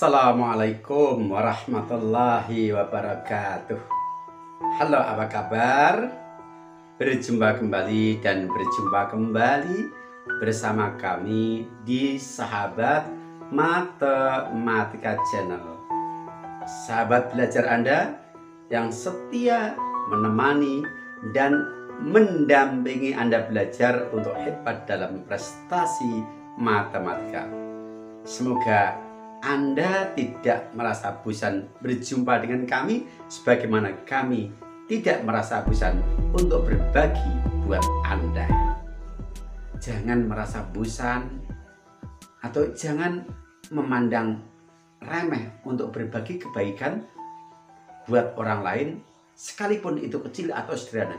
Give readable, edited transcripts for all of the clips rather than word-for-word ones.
Assalamualaikum warahmatullahi wabarakatuh. Halo, apa kabar? Berjumpa kembali bersama kami di Sahabat Matematika Channel. Sahabat belajar Anda yang setia menemani dan mendampingi Anda belajar untuk hebat dalam prestasi matematika. Semoga Anda tidak merasa bosan berjumpa dengan kami, sebagaimana kami tidak merasa bosan untuk berbagi buat Anda. Jangan merasa bosan atau jangan memandang remeh untuk berbagi kebaikan buat orang lain, sekalipun itu kecil atau sederhana.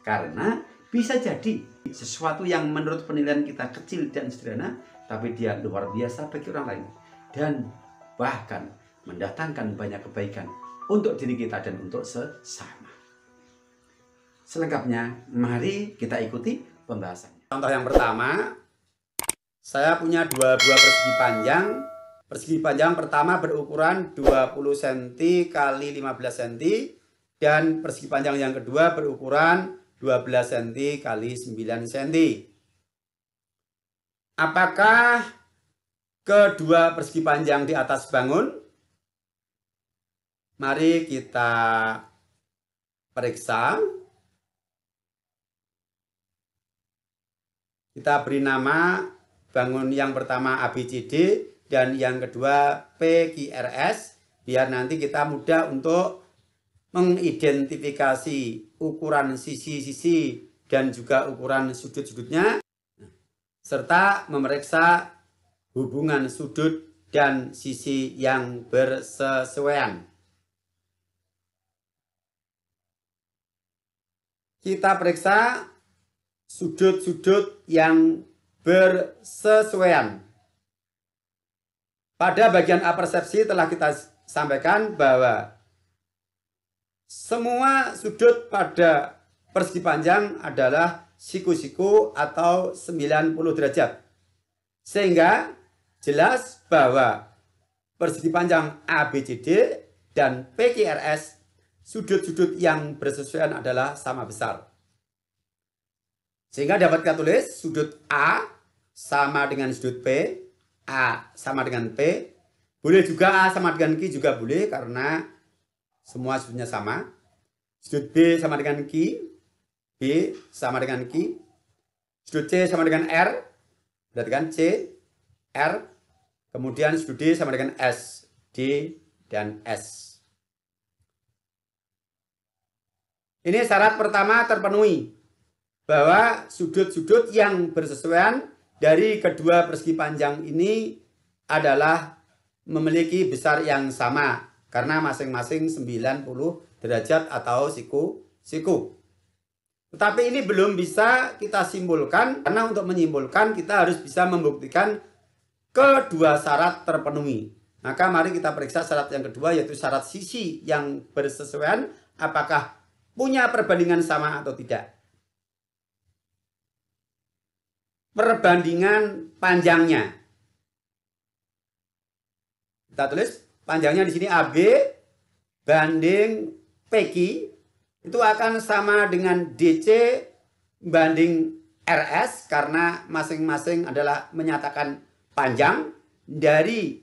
Karena bisa jadi sesuatu yang menurut penilaian kita kecil dan sederhana, tapi dia luar biasa bagi orang lain, dan bahkan mendatangkan banyak kebaikan untuk diri kita dan untuk sesama. Selengkapnya, mari kita ikuti pembahasannya. Contoh yang pertama, saya punya dua buah persegi panjang. Persegi panjang pertama berukuran 20 cm kali 15 cm, dan persegi panjang yang kedua berukuran 12 cm kali 9 cm. Apakah kedua persegi panjang di atas bangun? Mari kita periksa. Kita beri nama bangun yang pertama ABCD dan yang kedua PQRS, biar nanti kita mudah untuk mengidentifikasi ukuran sisi-sisi dan juga ukuran sudut-sudutnya, serta memeriksa hubungan sudut dan sisi yang bersesuaian. Kita periksa sudut-sudut yang bersesuaian. Pada bagian apersepsi telah kita sampaikan bahwa semua sudut pada persegi panjang adalah siku-siku atau 90 derajat. Sehingga jelas bahwa persegi panjang ABCD dan PQRS, sudut-sudut yang bersesuaian adalah sama besar. Sehingga dapat kita tulis sudut A sama dengan sudut P, A sama dengan P. Boleh juga A sama dengan Q juga boleh, karena semua sudutnya sama. Sudut B sama dengan Q, B sama dengan Q. Sudut C sama dengan R, berarti kan C, R. Kemudian sudut D sama dengan S, D dan S. Ini syarat pertama terpenuhi, bahwa sudut-sudut yang bersesuaian dari kedua persegi panjang ini adalah memiliki besar yang sama, karena masing-masing 90 derajat atau siku-siku. Tetapi ini belum bisa kita simpulkan, karena untuk menyimpulkan kita harus bisa membuktikan kedua syarat terpenuhi. Maka mari kita periksa syarat yang kedua, yaitu syarat sisi yang bersesuaian, apakah punya perbandingan sama atau tidak. Perbandingan panjangnya. Kita tulis panjangnya di sini AB banding PQ itu akan sama dengan DC banding RS, karena masing-masing adalah menyatakan panjang dari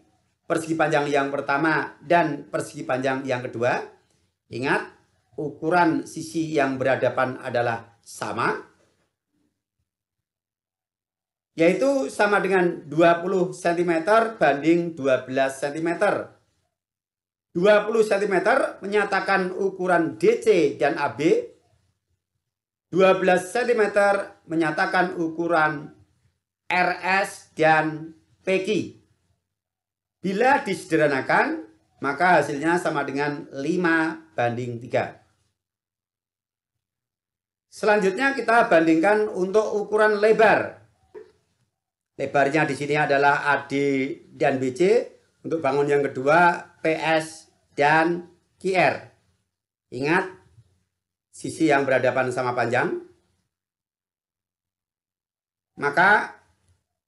persegi panjang yang pertama dan persegi panjang yang kedua. Ingat, ukuran sisi yang berhadapan adalah sama, yaitu sama dengan 20 cm banding 12 cm. 20 cm menyatakan ukuran DC dan AB. 12 cm menyatakan ukuran RS dan PQ. Bila disederhanakan, maka hasilnya sama dengan 5 banding 3. Selanjutnya kita bandingkan untuk ukuran lebar. Lebarnya di sini adalah AD dan BC. Untuk bangun yang kedua PS dan QR. Ingat, sisi yang berhadapan sama panjang. Maka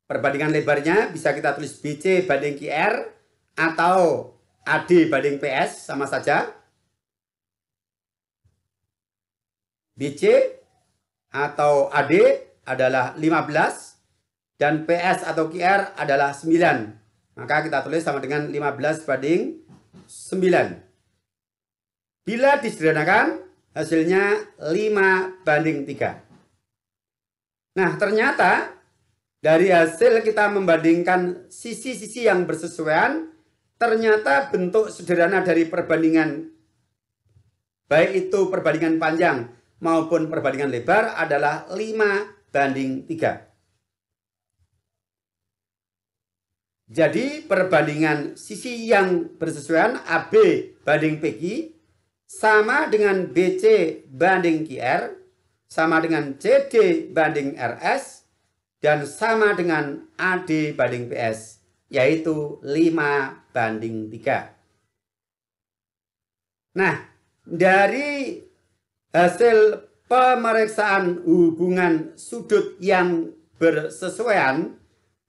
perbandingan lebarnya bisa kita tulis BC banding QR atau AD banding PS sama saja. BC atau AD adalah 15 dan PS atau QR adalah 9. Maka kita tulis sama dengan 15 banding 9. Bila disederhanakan hasilnya 5 banding 3. Nah, ternyata dari hasil kita membandingkan sisi-sisi yang bersesuaian, ternyata bentuk sederhana dari perbandingan baik itu perbandingan panjang maupun perbandingan lebar adalah 5 banding 3. Jadi perbandingan sisi yang bersesuaian AB banding PQ sama dengan BC banding QR, sama dengan CD banding RS, dan sama dengan AD banding PS, yaitu 5 banding 3. Nah, dari hasil pemeriksaan hubungan sudut yang bersesuaian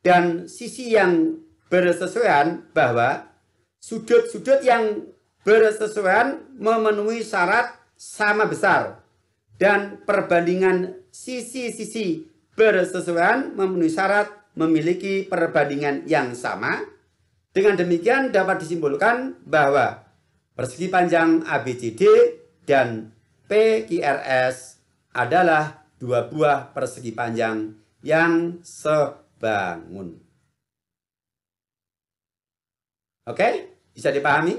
dan sisi yang bersesuaian bahwa sudut-sudut yang bersesuaian memenuhi syarat sama besar dan perbandingan sisi-sisi bersesuaian memenuhi syarat memiliki perbandingan yang sama. Dengan demikian dapat disimpulkan bahwa persegi panjang ABCD dan PQRS adalah dua buah persegi panjang yang sebangun. Oke, bisa dipahami?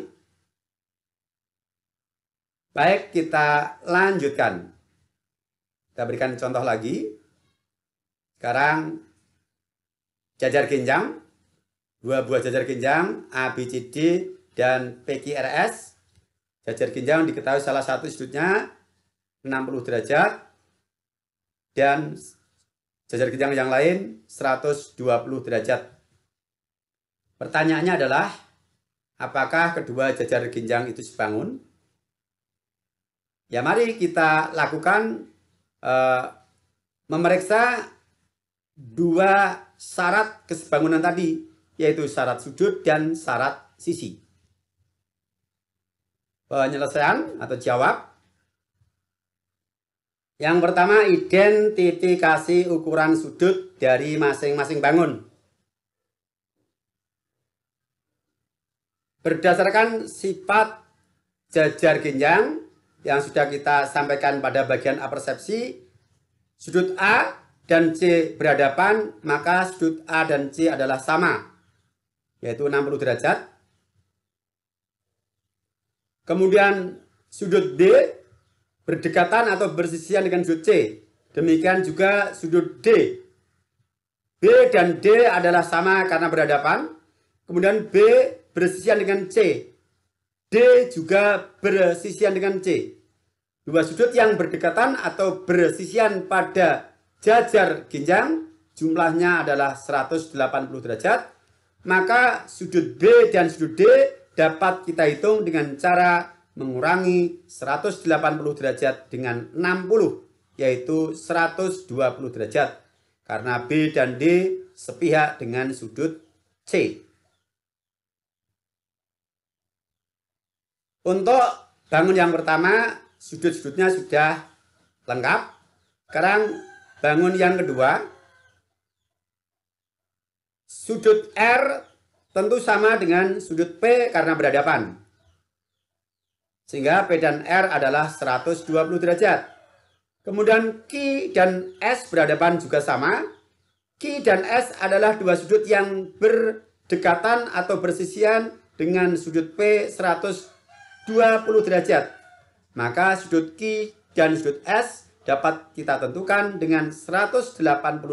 Baik, kita lanjutkan. Kita berikan contoh lagi. Sekarang jajar genjang, dua buah jajar genjang ABCD dan PQRS. Jajar genjang diketahui salah satu sudutnya 60 derajat dan jajar genjang yang lain 120 derajat. Pertanyaannya adalah, apakah kedua jajar genjang itu sebangun? Ya, mari kita lakukan memeriksa dua syarat kesebangunan tadi, yaitu syarat sudut dan syarat sisi. Penyelesaian atau jawab. Yang pertama, identifikasi ukuran sudut dari masing-masing bangun. Berdasarkan sifat jajar genjang yang sudah kita sampaikan pada bagian apersepsi, sudut A dan C berhadapan, maka sudut A dan C adalah sama, yaitu 60 derajat. Kemudian sudut D berdekatan atau bersisian dengan sudut C. Demikian juga sudut D. B dan D adalah sama karena berhadapan. Kemudian B bersisian dengan C. D juga bersisian dengan C. Dua sudut yang berdekatan atau bersisian pada jajar genjang jumlahnya adalah 180 derajat. Maka sudut B dan sudut D dapat kita hitung dengan cara mengurangi 180 derajat dengan 60, yaitu 120 derajat. Karena B dan D sepihak dengan sudut C. Untuk bangun yang pertama, sudut-sudutnya sudah lengkap. Sekarang bangun yang kedua. Sudut R tentu sama dengan sudut P karena berhadapan. Sehingga P dan R adalah 120 derajat. Kemudian Q dan S berhadapan juga sama. Q dan S adalah dua sudut yang berdekatan atau bersisian dengan sudut P 120 derajat. Maka sudut Q dan sudut S dapat kita tentukan dengan 180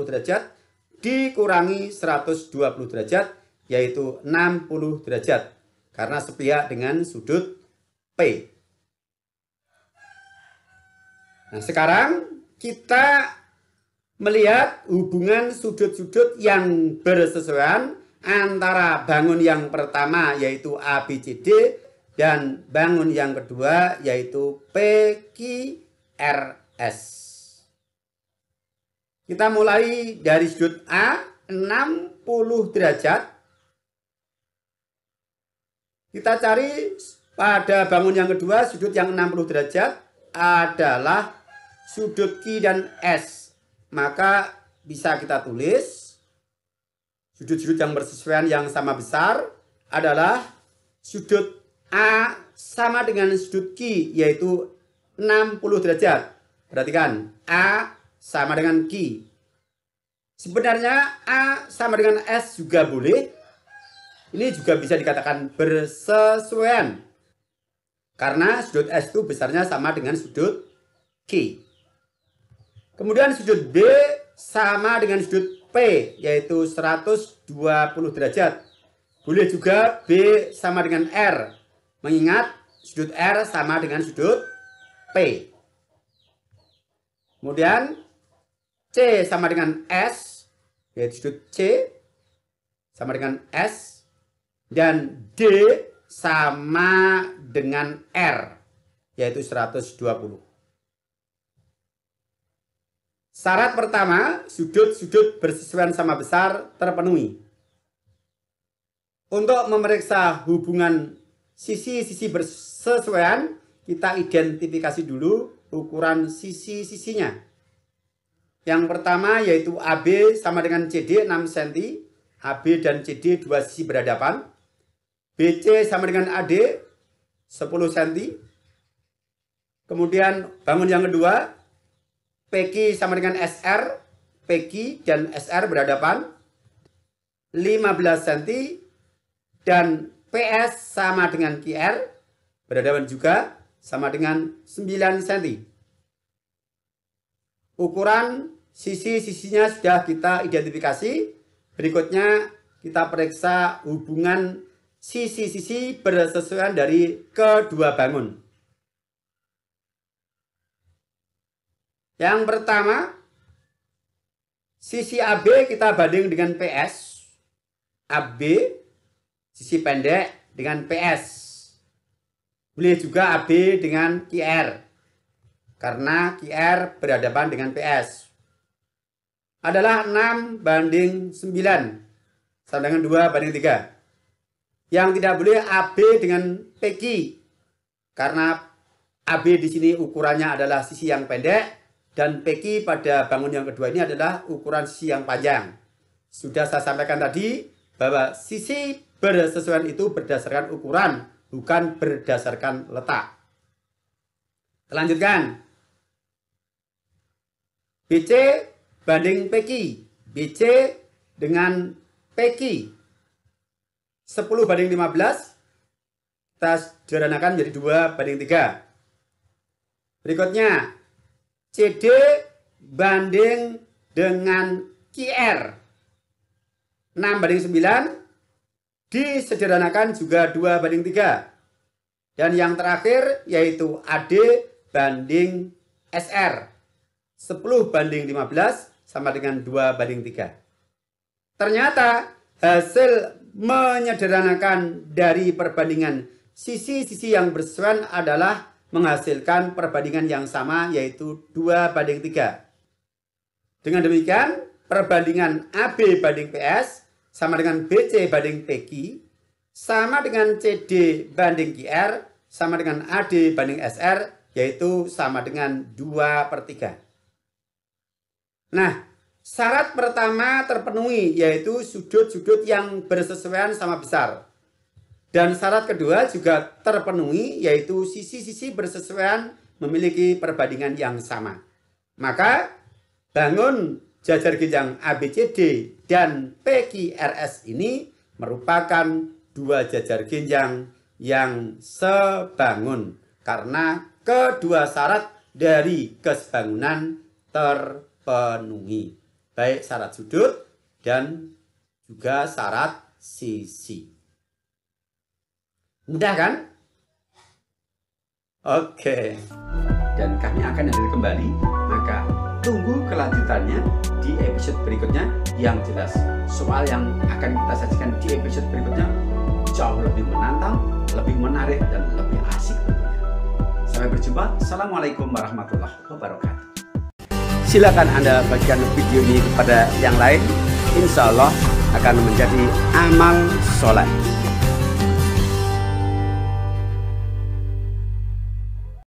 derajat dikurangi 120 derajat, yaitu 60 derajat. Karena sepihak dengan sudut P. Nah, sekarang kita melihat hubungan sudut-sudut yang bersesuaian antara bangun yang pertama yaitu ABCD dan bangun yang kedua yaitu PQRS. Kita mulai dari sudut A 60 derajat. Kita cari pada bangun yang kedua, sudut yang 60 derajat adalah sudut Q dan S. Maka bisa kita tulis sudut-sudut yang bersesuaian yang sama besar adalah sudut A sama dengan sudut Q, yaitu 60 derajat. Perhatikan, A sama dengan Q. Sebenarnya A sama dengan S juga boleh. Ini juga bisa dikatakan bersesuaian. Karena sudut S itu besarnya sama dengan sudut Q. Kemudian sudut B sama dengan sudut P, yaitu 120 derajat. Boleh juga B sama dengan R, mengingat sudut R sama dengan sudut P. Kemudian C sama dengan S, yaitu sudut C sama dengan S. Dan D sama dengan R, yaitu 120. Syarat pertama, sudut-sudut bersesuaian sama besar terpenuhi. Untuk memeriksa hubungan sisi-sisi bersesuaian, kita identifikasi dulu ukuran sisi-sisinya. Yang pertama yaitu AB sama dengan CD 6 cm. AB dan CD dua sisi berhadapan. BC sama dengan AD 10 cm. Kemudian bangun yang kedua, PQ sama dengan SR. PQ dan SR berhadapan 15 cm. Dan PS sama dengan QR berhadapan juga sama dengan 9 cm. Ukuran sisi-sisinya sudah kita identifikasi. Berikutnya kita periksa hubungan sisi-sisi bersesuaian dari kedua bangun. Yang pertama, sisi AB kita banding dengan PS. AB, sisi pendek dengan PS. Boleh juga AB dengan QR, karena QR berhadapan dengan PS. Adalah 6:9, sama dengan 2:3. Yang tidak boleh AB dengan PQ, karena AB di sini ukurannya adalah sisi yang pendek, dan PQ pada bangun yang kedua ini adalah ukuran sisi yang panjang. Sudah saya sampaikan tadi bahwa sisi bersesuaian itu berdasarkan ukuran, bukan berdasarkan letak. Lanjutkan. BC banding PQ. BC dengan PQ 10:15. Kita sederhanakan menjadi 2:3. Berikutnya CD banding dengan QR 6:9. Disederhanakan juga 2:3. Dan yang terakhir yaitu AD banding SR 10:15 sama dengan 2:3. Ternyata hasil menyederhanakan dari perbandingan sisi-sisi yang bersesuaian adalah menghasilkan perbandingan yang sama, yaitu 2:3. Dengan demikian, perbandingan AB banding PS sama dengan BC banding PQ, sama dengan CD banding QR, sama dengan AD banding SR, yaitu sama dengan 2/3. Nah, syarat pertama terpenuhi, yaitu sudut-sudut yang bersesuaian sama besar. Dan syarat kedua juga terpenuhi, yaitu sisi-sisi bersesuaian memiliki perbandingan yang sama. Maka bangun jajar genjang ABCD dan PQRS ini merupakan dua jajar genjang yang sebangun, karena kedua syarat dari kesebangunan terpenuhi, baik syarat sudut dan juga syarat sisi. Mudah kan? Oke. Dan kami akan hadir kembali, maka tunggu kelanjutannya di episode berikutnya. Yang jelas, soal yang akan kita sajikan di episode berikutnya jauh lebih menantang, lebih menarik, dan lebih asik tentunya. Sampai berjumpa. Assalamualaikum warahmatullahi wabarakatuh. Silakan Anda bagikan video ini kepada yang lain. Insya Allah akan menjadi amal soleh.